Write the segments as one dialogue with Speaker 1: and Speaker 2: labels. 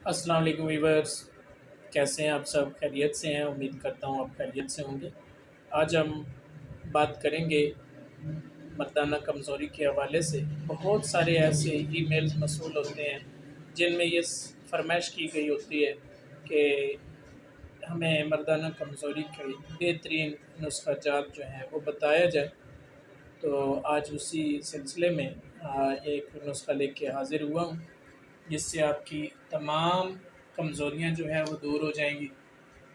Speaker 1: अस्सलाम वालेकुम वीवर्स। कैसे हैं आप सब? खैरियत से हैं? उम्मीद करता हूँ आप खैरियत से होंगे। आज हम बात करेंगे मर्दाना कमज़ोरी के हवाले से। बहुत सारे ऐसे ईमेल्स मौसूल होते हैं जिनमें ये फरमाइश की गई होती है कि हमें मर्दाना कमज़ोरी के बेहतरीन नुस्खा जात जो हैं वो बताया जाए। तो आज उसी सिलसिले में एक नुस्खा लेके हाज़िर हुआ हूँ जिससे आपकी तमाम कमज़ोरियाँ जो हैं वो दूर हो जाएंगी।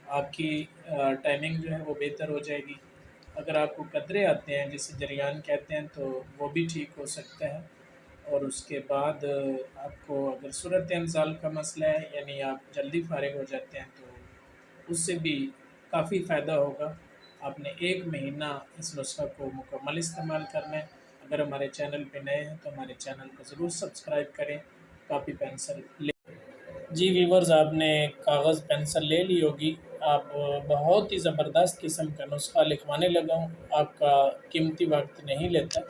Speaker 1: आपकी टाइमिंग जो है वो बेहतर हो जाएगी। अगर आपको कतरे आते हैं जिसे जरियान कहते हैं तो वो भी ठीक हो सकता है। और उसके बाद आपको अगर सूरत इंसाल का मसला है, यानी आप जल्दी फ़ारिग हो जाते हैं, तो उससे भी काफ़ी फ़ायदा होगा। आपने 1 महीना इस नुस्ख़ा को मुकम्मल इस्तेमाल करना है। अगर हमारे चैनल पे नए हैं तो हमारे चैनल को ज़रूर सब्सक्राइब करें। कापी पेंसिल ले जी व्यूवर्स, आपने कागज़ पेंसिल ले ली होगी। आप बहुत ही ज़बरदस्त किस्म का नुस्ख़ा लिखवाने लगा हूँ, आपका कीमती वक्त नहीं लेता।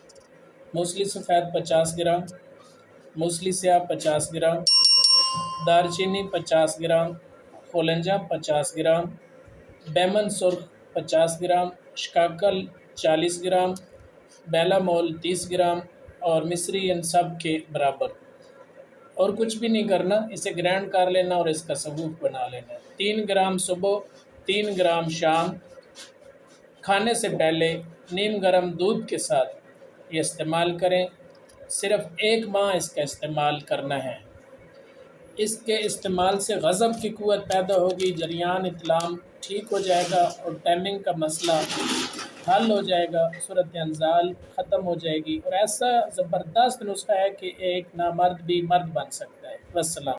Speaker 1: मूसली सफ़ेद 50 ग्राम, मूसली स्याह 50 ग्राम, दालचीनी 50 ग्राम, कोलंजा 50 ग्राम, बैमन सुर्ख 50 ग्राम, शिकाकल 40 ग्राम, बेला मोल 30 ग्राम और मिस्री इन सब के बराबर। और कुछ भी नहीं करना, इसे ग्राइंड कर लेना और इसका सबूत बना लेना। 3 ग्राम सुबह, 3 ग्राम शाम, खाने से पहले नीम गर्म दूध के साथ ये इस्तेमाल करें। सिर्फ़ 1 माह इसका इस्तेमाल करना है। इसके इस्तेमाल से गज़ब की क़ुव्वत पैदा होगी, जरियान इत्लाम ठीक हो जाएगा और टाइमिंग का मसला हल हो जाएगा, सूरत इंज़ाल ख़त्म हो जाएगी। और ऐसा ज़बरदस्त नुस्ख़ा है कि एक नामर्द भी मर्द बन सकता है। वस्सलाम।